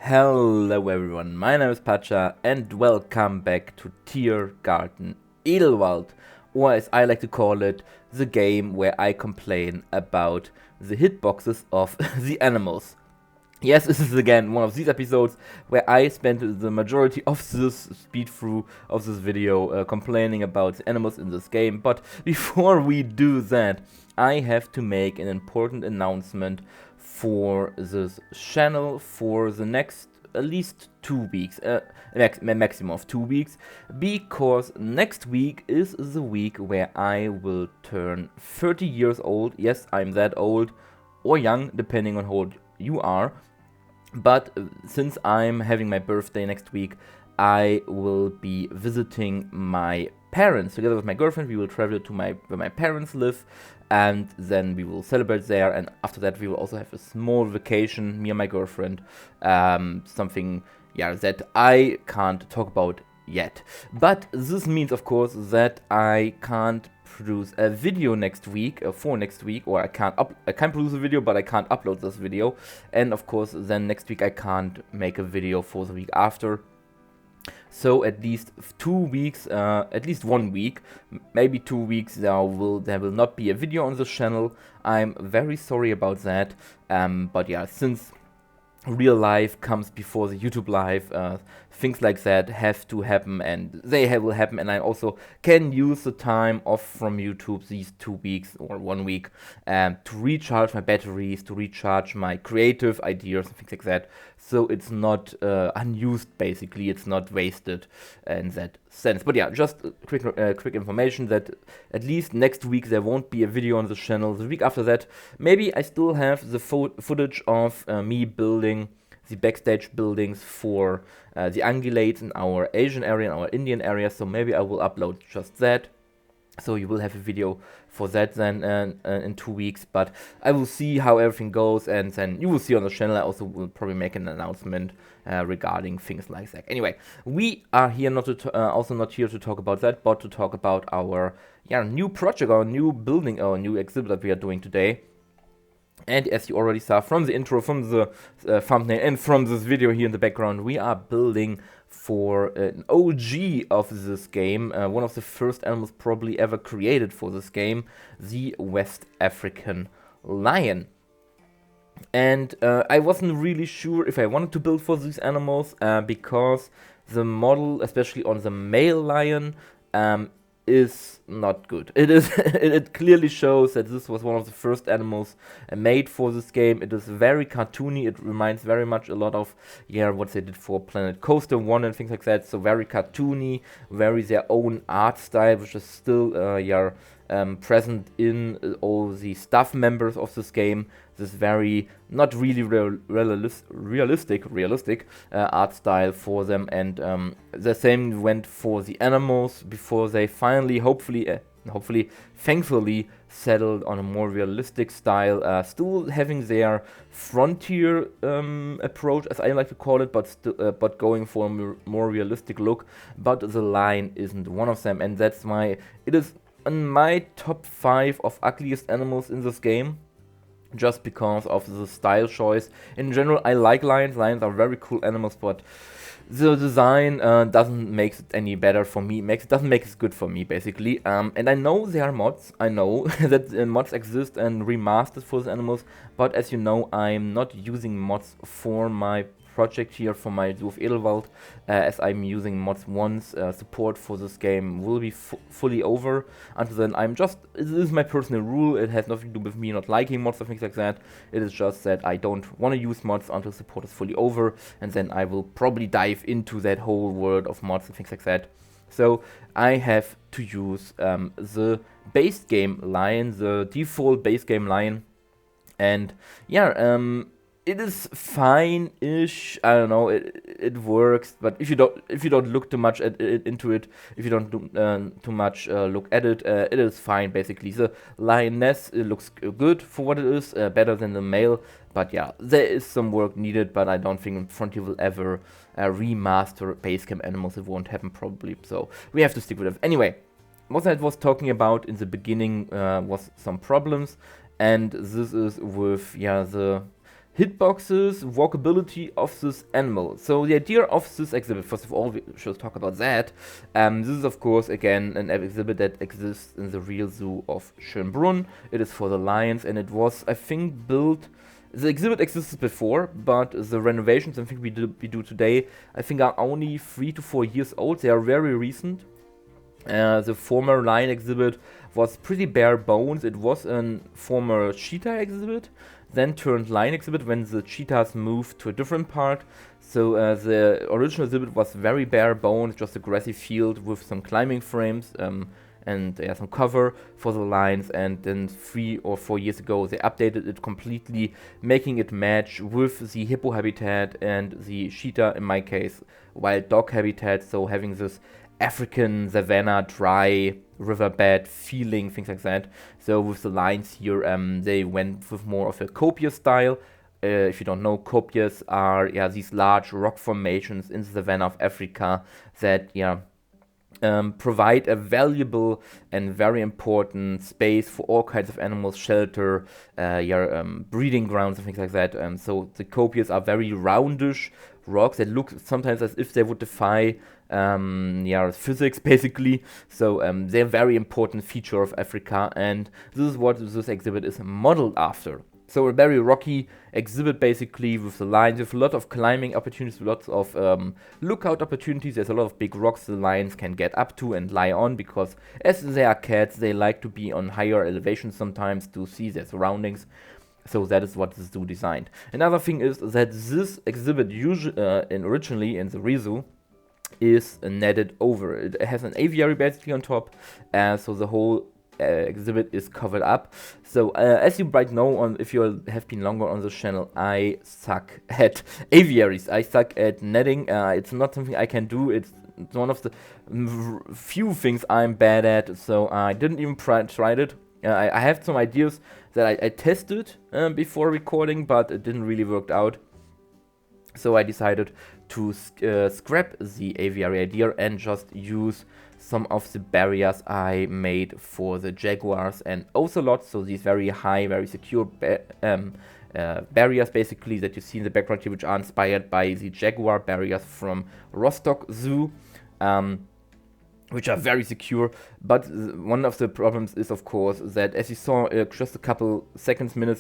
Hello everyone, my name is Pacha and welcome back to Tiergarten Edelwald, or as I like to call it, the game where I complain about the hitboxes of the animals. Yes, this is again one of these episodes where I spent the majority of this speed through of this video complaining about the animals in this game, but before we do that, I have to make an important announcement for this channel for the next at least 2 weeks, maximum of 2 weeks, because next week is the week where I will turn 30 years old. Yes, I'm that old, or young, depending on how old you are. But since I'm having my birthday next week, I will be visiting my parents. Together with my girlfriend, we will travel to where my parents live, and then we will celebrate there. And after that, we will also have a small vacation, me and my girlfriend. Something, that I can't talk about yet. But this means, of course, that I can't produce a video next week, for next week, or I can produce a video, but I can't upload this video, and of course then next week I can't make a video for the week after. So at least 2 weeks, at least 1 week, maybe 2 weeks, there will not be a video on this channel. I'm very sorry about that, but yeah, since real life comes before the YouTube live, things like that have to happen, and they will happen, and I also can use the time off from YouTube these 2 weeks or 1 week to recharge my batteries, to recharge my creative ideas and things like that, so it's not unused, basically, it's not wasted in that sense. But yeah, just quick information that at least next week there won't be a video on the channel. The week after that, maybe I still have the footage of me building the backstage buildings for the ungulates in our Asian area, in our Indian area, so maybe I will upload just that. So you will have a video for that then in 2 weeks, but I will see how everything goes, and then you will see on the channel. I also will probably make an announcement regarding things like that. Anyway, we are here not here to talk about that, but to talk about our new project, our new building, our new exhibit that we are doing today. And as you already saw from the intro, from the thumbnail, and from this video here in the background, we are building for an OG of this game, one of the first animals probably ever created for this game, the West African lion. And I wasn't really sure if I wanted to build for these animals, because the model, especially on the male lion, is not good. It clearly shows that this was one of the first animals made for this game. It is very cartoony. It reminds very much a lot of what they did for Planet Coaster 1 and things like that. So very cartoony, very their own art style, which is still present in all the staff members of this game. This very not really realistic art style for them, and the same went for the animals before they finally, hopefully, thankfully, settled on a more realistic style, still having their frontier approach, as I like to call it, but going for a more realistic look. But the lion isn't one of them, and that's why it is in my top 5 of ugliest animals in this game, just because of the style choice. In general, I like lions. Lions are very cool animals, but the design doesn't make it any better for me. Doesn't make it good for me, basically. And I know there are mods. I know that mods exist and remasters for the animals, but as you know, I'm not using mods for my project here, for my Zoo of Edelwald, as I'm using mods once support for this game will be fully over. Until then, this is my personal rule. It has nothing to do with me not liking mods or things like that. It is just that I don't want to use mods until support is fully over, and then I will probably dive into that whole world of mods and things like that. So I have to use the base game lion, the default base game lion, and it is fine-ish. I don't know. It works, but if you don't look too much into it, if you don't do too much look at it, it is fine. Basically, the lioness, it looks good for what it is, better than the male. But yeah, there is some work needed. But I don't think Frontier will ever remaster base game animals. It won't happen probably. So we have to stick with it. Anyway, what I was talking about in the beginning was some problems, and this is with the hitboxes, walkability of this animal. So the idea of this exhibit, first of all, we should talk about that. This is of course again an exhibit that exists in the real zoo of Schönbrunn. It is for the lions, and it was, I think, built. The exhibit existed before, but the renovations I think we do today, I think, are only 3 to 4 years old. They are very recent. The former lion exhibit was pretty bare bones. It was a former cheetah exhibit, then turned lion exhibit when the cheetahs moved to a different part. So the original exhibit was very bare bones, just a grassy field with some climbing frames and some cover for the lions. And then 3 or 4 years ago they updated it completely, making it match with the hippo habitat and the cheetah, in my case wild dog habitat, so having this African savanna, dry riverbed feeling, things like that. So with the lions here, they went with more of a copia style. If you don't know, copias are these large rock formations in the savanna of Africa that provide a valuable and very important space for all kinds of animals, shelter, breeding grounds and things like that. So the copias are very roundish rocks that look sometimes as if they would defy physics basically. So they're a very important feature of Africa, and this is what this exhibit is modeled after. So a very rocky exhibit basically with the lions, with a lot of climbing opportunities, lots of lookout opportunities. There's a lot of big rocks the lions can get up to and lie on, because as they are cats, they like to be on higher elevations sometimes to see their surroundings. So that is what the zoo designed. Another thing is that this exhibit originally in the Rezu is netted over. It has an aviary basically on top, so the whole exhibit is covered up. So as you might know, if you have been longer on this channel, I suck at aviaries. I suck at netting. It's not something I can do. It's one of the few things I'm bad at, so I didn't even try it. I have some ideas that I tested before recording, but it didn't really work out. So I decided to scrap the aviary idea and just use some of the barriers I made for the Jaguars and Ocelot. So these very high, very secure barriers basically that you see in the background here, which are inspired by the Jaguar barriers from Rostock Zoo. Which are very secure, but one of the problems is, of course, that as you saw just a couple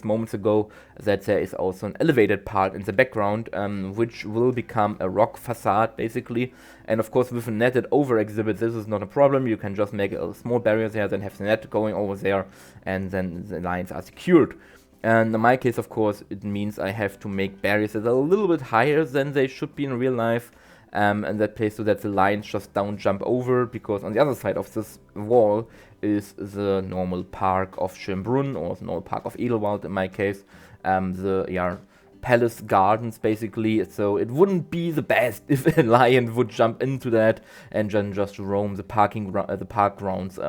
moments ago, that there is also an elevated part in the background, which will become a rock facade, basically. And of course, with a netted over exhibit, this is not a problem. You can just make a small barrier there, then have the net going over there, and then the lines are secured. And in my case, of course, it means I have to make barriers that are a little bit higher than they should be in real life. And that place so that the lions just don't jump over, because on the other side of this wall is the normal park of Schönbrunn, or the normal park of Edelwald in my case, the palace gardens basically. So it wouldn't be the best if a lion would jump into that and then just roam the park grounds.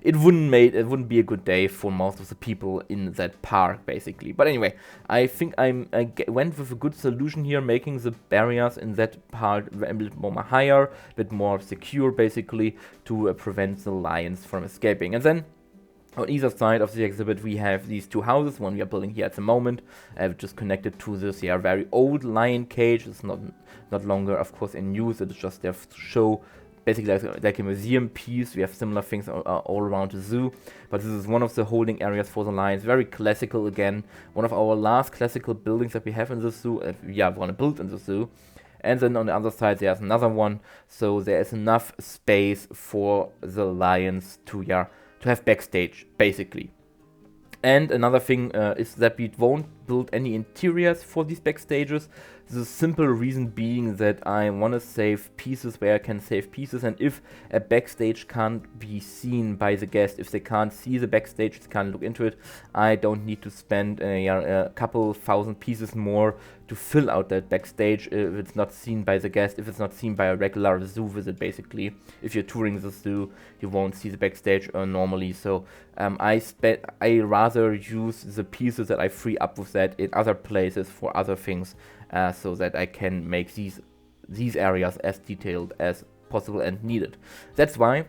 It wouldn't be a good day for most of the people in that park, basically. But anyway, I think I went with a good solution here, making the barriers in that part a bit more higher, a bit more secure, basically, to prevent the lions from escaping. And then on either side of the exhibit, we have these two houses. One we are building here at the moment, which is connected to this very old lion cage. It's not longer, of course, in use. It's just there to show. Basically like a museum piece. We have similar things all around the zoo, but this is one of the holding areas for the lions. Very classical again, one of our last classical buildings that we have in the zoo, want to build in the zoo. And then on the other side there's another one, so there is enough space for the lions to have backstage, basically. And another thing is that we won't build any interiors for these backstages. The simple reason being that I want to save pieces where I can save pieces, and if a backstage can't be seen by the guest, if they can't see the backstage, they can't look into it, I don't need to spend a couple thousand pieces more to fill out that backstage if it's not seen by the guest, if it's not seen by a regular zoo visit, basically. If you're touring the zoo, you won't see the backstage normally, so I rather use the pieces that I free up with that in other places for other things, so that I can make these areas as detailed as possible and needed. That's why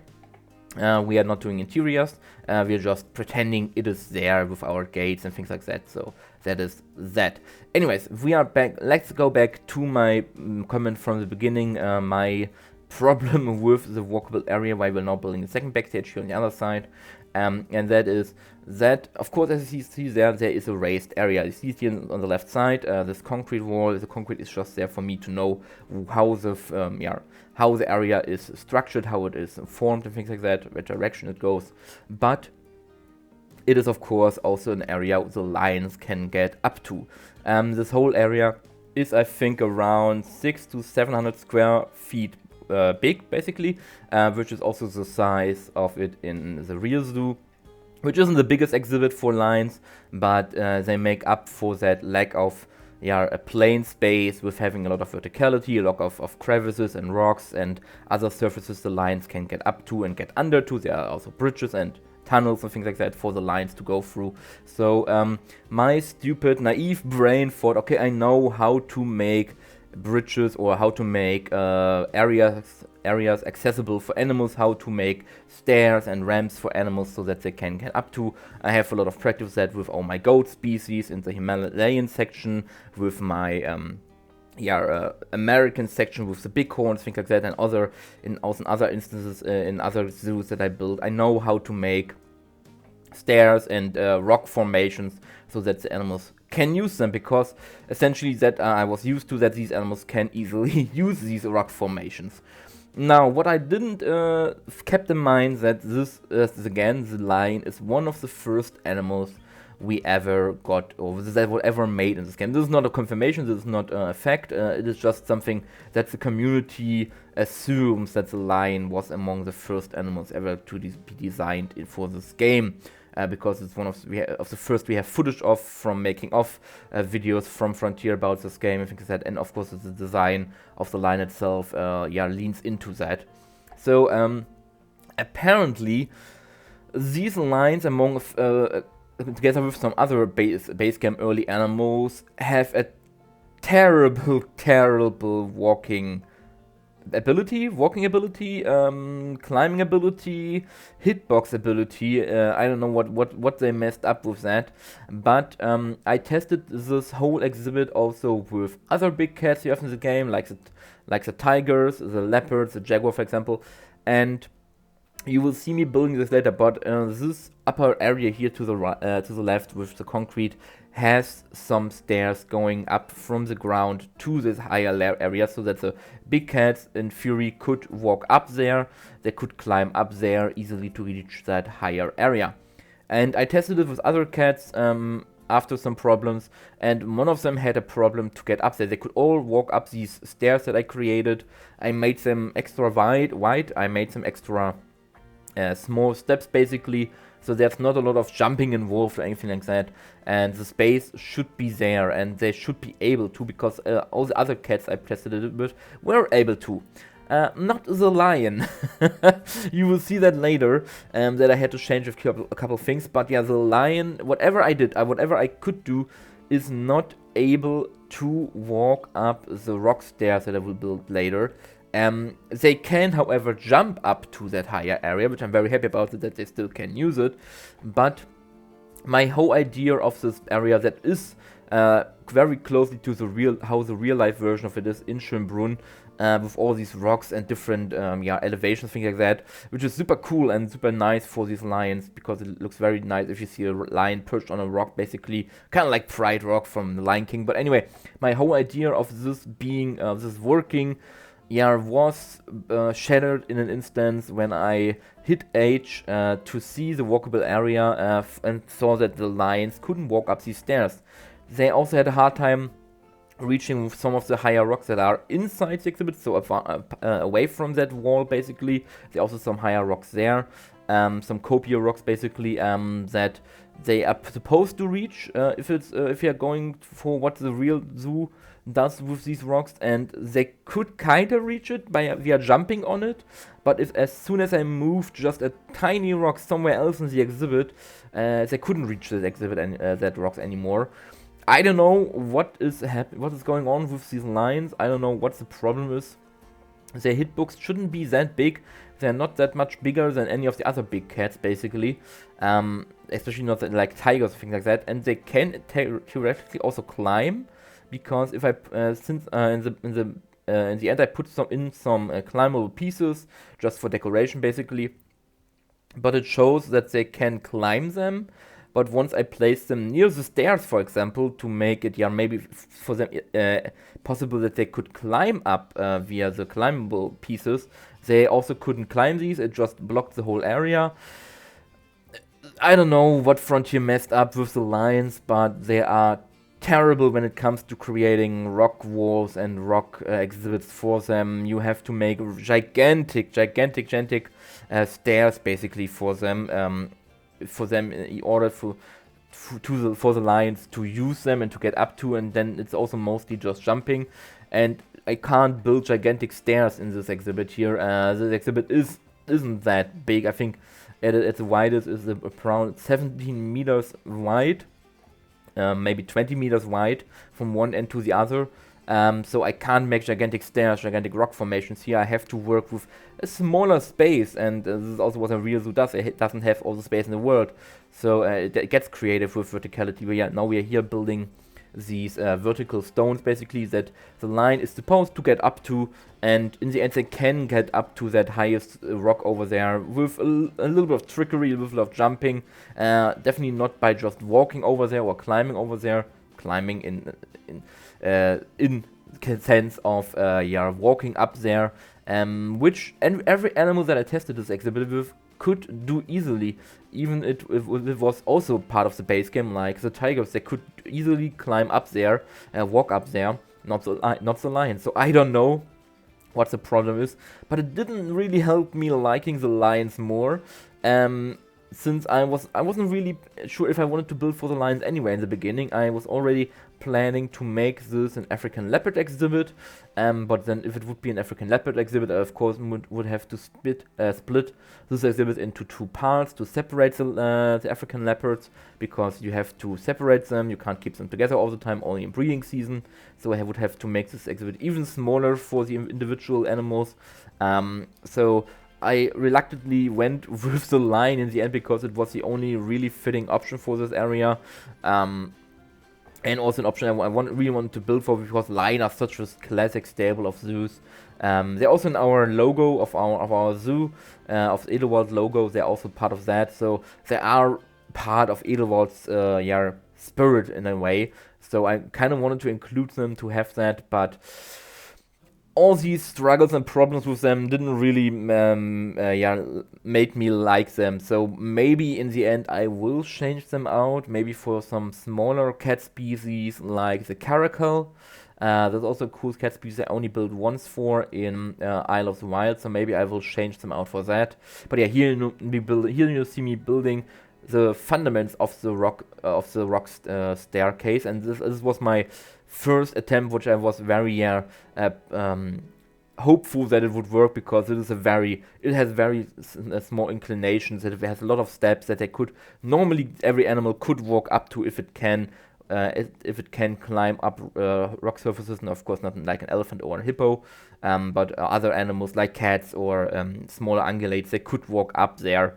we are not doing interiors. We are just pretending it is there with our gates and things like that. So that is that. Anyways, we are back. Let's go back to my comment from the beginning. My problem with the walkable area, why we're now building the second backstage here on the other side. And that is that, of course, as you see there is a raised area. You see it here on the left side, this concrete wall. The concrete is just there for me to know how the area is structured, how it is formed, and things like that, what direction it goes. But it is, of course, also an area the lions can get up to. This whole area is, I think, around 600 to 700 square feet big, basically, which is also the size of it in the real zoo, which isn't the biggest exhibit for lions, but they make up for that lack of a plain space with having a lot of verticality, a lot of crevices and rocks and other surfaces the lions can get up to and get under to. There are also bridges and tunnels and things like that for the lions to go through. So my stupid, naive brain thought, okay, I know how to make bridges or how to make areas accessible for animals, how to make stairs and ramps for animals so that they can get up to. I have a lot of practice with that with all my goat species in the Himalayan section, with my American section with the bighorns, things like that, and also in other instances in other zoos that I built. I know how to make stairs and rock formations so that the animals can use them, because essentially that I was used to that these animals can easily use these rock formations. Now, what I didn't kept in mind that this is, again, the lion is one of the first animals we ever got, or that were ever made in this game. This is not a confirmation, this is not a fact, it is just something that the community assumes that the lion was among the first animals ever to be designed for this game. Because it's one of the first we have footage of from making of videos from Frontier about this game and things like that, and of course the design of the line itself leans into that. So apparently these lines, among together with some other base game early animals, have a terrible walking ability, climbing ability, hitbox ability. I don't know what they messed up with that, but I tested this whole exhibit also with other big cats you have in the game, like the tigers, the leopards, the jaguar, for example, and you will see me building this later. But this upper area here to the left with the concrete has some stairs going up from the ground to this higher area, so that the big cats in theory could walk up there, they could climb up there easily to reach that higher area. And I tested it with other cats after some problems, and one of them had a problem to get up there. They could all walk up these stairs that I created. I made them extra wide, I made them extra small steps basically, so there's not a lot of jumping involved or anything like that, and the space should be there and they should be able to, because all the other cats I tested it with were able to. Not the lion. You will see that later, that I had to change a couple things, but yeah, the lion, whatever I did, whatever I could do, is not able to walk up the rock stairs that I will build later. They can, however, jump up to that higher area, which I'm very happy about, that they still can use it. But my whole idea of this area that is very closely to how the real life version of it is in Schönbrunn, with all these rocks and different elevations, things like that, which is super cool and super nice for these lions, because it looks very nice if you see a lion perched on a rock, basically, kind of like Pride Rock from The Lion King. But anyway, my whole idea of this being, this working, was shattered in an instance when I hit H to see the walkable area and saw that the lions couldn't walk up these stairs. They also had a hard time reaching some of the higher rocks that are inside the exhibit, so away from that wall basically. There are also some higher rocks there, some copier rocks basically, that they are supposed to reach if you're going for what the real zoo does with these rocks, and they could kind of reach it via jumping on it. But as soon as I moved just a tiny rock somewhere else in the exhibit, they couldn't reach that exhibit and that rocks anymore. I don't know what is going on with these lines. I don't know what the problem is. Their hitbox shouldn't be that big. They're not that much bigger than any of the other big cats, basically. Especially not like tigers or things like that. And they can theoretically also climb, because if I in the end I put some climbable pieces just for decoration, basically. But it shows that they can climb them. But once I place them near the stairs, for example, to make it, maybe for them possible that they could climb up via the climbable pieces, they also couldn't climb these. It just blocked the whole area. I don't know what Frontier messed up with the lions, but they are terrible when it comes to creating rock walls and rock exhibits for them. You have to make gigantic stairs, basically, for them in order for the lions to use them and to get up to, and then it's also mostly just jumping. And I can't build gigantic stairs in this exhibit here. This exhibit isn't that big. I think at the widest is around 17 meters wide, maybe 20 meters wide from one end to the other. So I can't make gigantic stairs, gigantic rock formations here. I have to work with a smaller space, and this is also what a real zoo does. It doesn't have all the space in the world, so it gets creative with verticality. Now we are here building these vertical stones, basically, that the lion is supposed to get up to, and in the end they can get up to that highest rock over there with a little bit of trickery, a little bit of jumping. Definitely not by just walking over there or climbing over there. Climbing in sense of walking up there, which every animal that I tested this exhibit with could do easily, even if it was also part of the base game. Like the tigers, they could easily climb up there, walk up there, not the lion. So I don't know what the problem is, but it didn't really help me liking the lions more. Since I wasn't really sure if I wanted to build for the lions anyway in the beginning. I was already planning to make this an African leopard exhibit, but then if it would be an African leopard exhibit, I of course would have to split this exhibit into two parts to separate the African leopards, because you have to separate them. You can't keep them together all the time, only in breeding season. So I would have to make this exhibit even smaller for the individual animals. So I reluctantly went with the lion in the end, because it was the only really fitting option for this area, and also an option I really wanted to build for, because lion are such a classic stable of zoos. They're also in our logo of our zoo, of the Edelwald logo. They're also part of that, so they are part of Edelwald's spirit in a way. So I kind of wanted to include them to have that, but all these struggles and problems with them didn't really make me like them. So maybe in the end I will change them out, maybe for some smaller cat species like the caracal. There's also a cool cat species I only built once for in Isle of the Wild, so maybe I will change them out for that. But yeah, here you see me building the fundaments of the rock staircase, and this was my first attempt, which I was very hopeful that it would work, because it has very small inclinations, that it has a lot of steps that normally every animal could walk up to if it can climb up rock surfaces, and of course not like an elephant or a hippo, but other animals like cats or smaller ungulates, they could walk up there.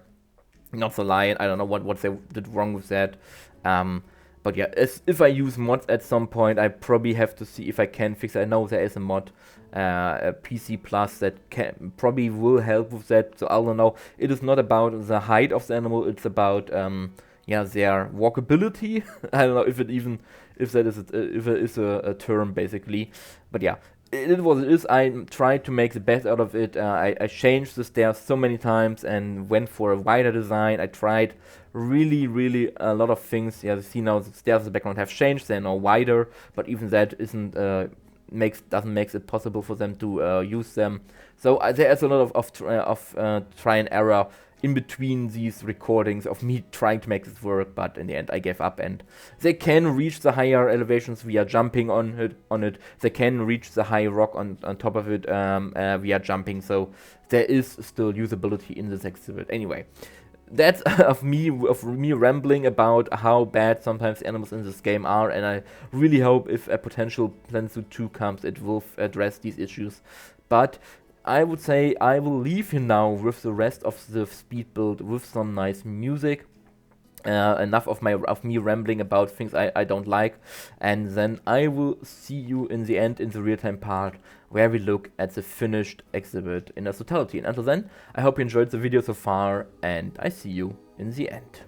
Not the lion. I don't know what they did wrong with that. But yeah, if I use mods at some point, I probably have to see if I can fix it. I know there is a mod, a PC Plus, that probably will help with that. So I don't know. It is not about the height of the animal. It's about their walkability. I don't know if it is a term, basically. But yeah, it is what it is. I tried to make the best out of it. I changed the stairs so many times and went for a wider design. I tried really a lot of things. Yeah, you see now the stairs in the background have changed. They're now wider, but even that doesn't make it possible for them to use them. So there is a lot of try and error in between these recordings of me trying to make this work, but in the end I gave up, and they can reach the higher elevations via jumping on it. They can reach the high rock on top of it via jumping, so there is still usability in this exhibit. Anyway, that's of me rambling about how bad sometimes animals in this game are, and I really hope if a potential Plan Zoo 2 comes, it will address these issues. But I would say I will leave you now with the rest of the speed build with some nice music. Enough of me rambling about things I don't like, and then I will see you in the end, in the real-time part, where we look at the finished exhibit in its totality. And until then, I hope you enjoyed the video so far, and I see you in the end.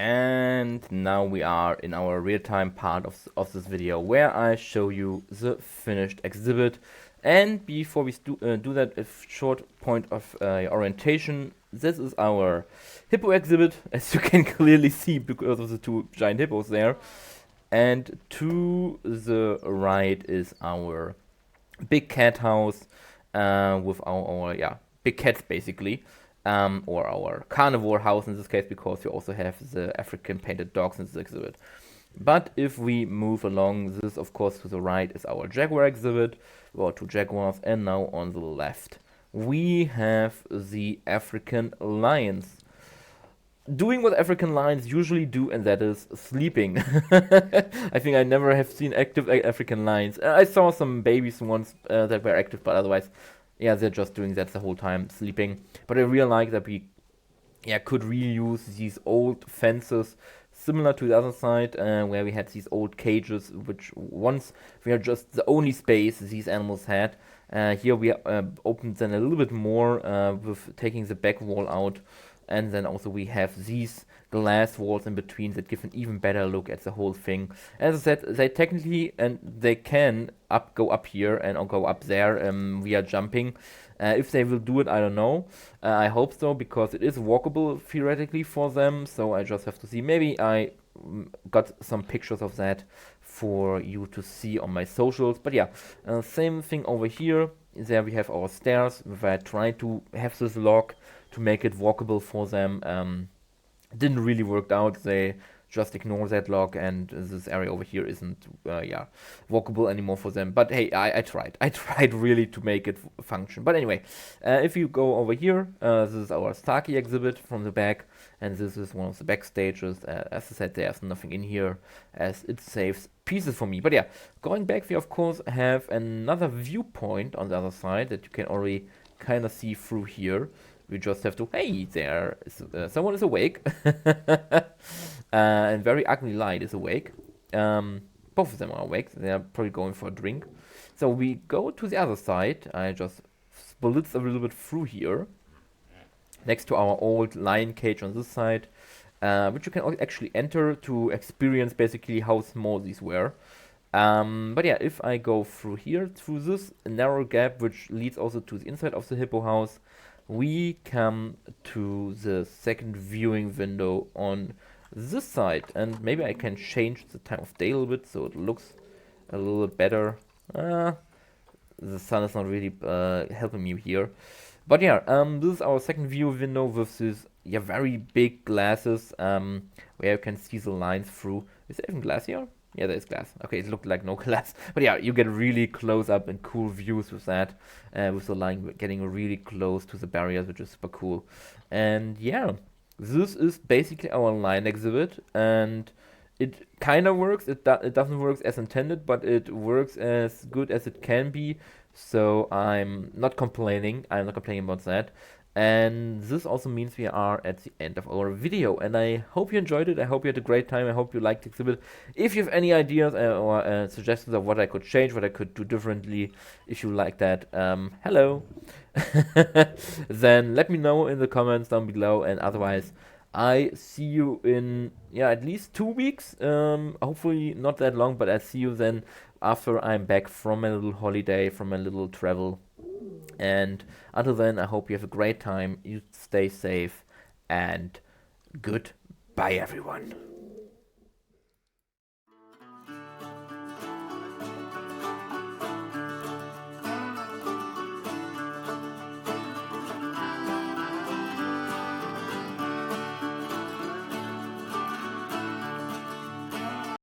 And now we are in our real-time part of this video, where I show you the finished exhibit. And before we do that, a short point of orientation. This is our hippo exhibit, as you can clearly see because of the two giant hippos there. And to the right is our big cat house with our big cats basically. Or our carnivore house in this case, because we also have the African painted dogs in this exhibit. But if we move along, this of course to the right is our Jaguar exhibit, or two Jaguars, and now on the left we have the African lions. Doing what African lions usually do, and that is sleeping. I think I never have seen active African lions. I saw some babies once that were active, but otherwise, yeah, they're just doing that the whole time, sleeping. But I really like that we could reuse these old fences, similar to the other side, where we had these old cages, which once were just the only space these animals had. Here we opened them a little bit more with taking the back wall out. And then also we have these glass walls in between that give an even better look at the whole thing. As I said, they technically, and they can go up here and or go up there via jumping. If they will do it, I don't know. I hope so, because it is walkable theoretically for them. So I just have to see. Maybe I got some pictures of that for you to see on my socials. But yeah, same thing over here. There we have our stairs, where I tried to have this log to make it walkable for them. Didn't really work out. They just ignore that log, and this area over here isn't walkable anymore for them. But hey, I tried really to make it function. But anyway, if you go over here, this is our Starkey exhibit from the back, and this is one of the back stages. As I said, there's nothing in here, as it saves pieces for me. But yeah, going back, we of course have another viewpoint on the other side that you can already kind of see through here. We just have to, hey, there is, someone is awake. And very ugly light is awake. Both of them are awake. They are probably going for a drink. So we go to the other side. I just split a little bit through here, next to our old lion cage on this side, which you can actually enter to experience basically how small these were. But yeah, if I go through here, through this narrow gap, which leads also to the inside of the hippo house, we come to the second viewing window on this side. And maybe I can change the time of day a little bit so it looks a little better. The sun is not really helping me here. But yeah, this is our second view window with this very big glasses, where you can see the lines through. Is there even glass here? Yeah, there is glass. Okay, it looked like no glass. But yeah, you get really close up and cool views with that. With the line getting really close to the barriers, which is super cool. And yeah, This is basically our line exhibit, and it kind of works. It doesn't work as intended, but it works as good as it can be. So I'm not complaining. I'm not complaining about that. And this also means we are at the end of our video. And I hope you enjoyed it. I hope you had a great time. I hope you liked the exhibit. If you have any ideas or suggestions of what I could change, what I could do differently, if you like that, hello. Then let me know in the comments down below. And otherwise, I see you in at least 2 weeks. Hopefully not that long, but I see you then after I'm back from a little holiday, from a little travel. And until then, I hope you have a great time. You stay safe and goodbye, everyone.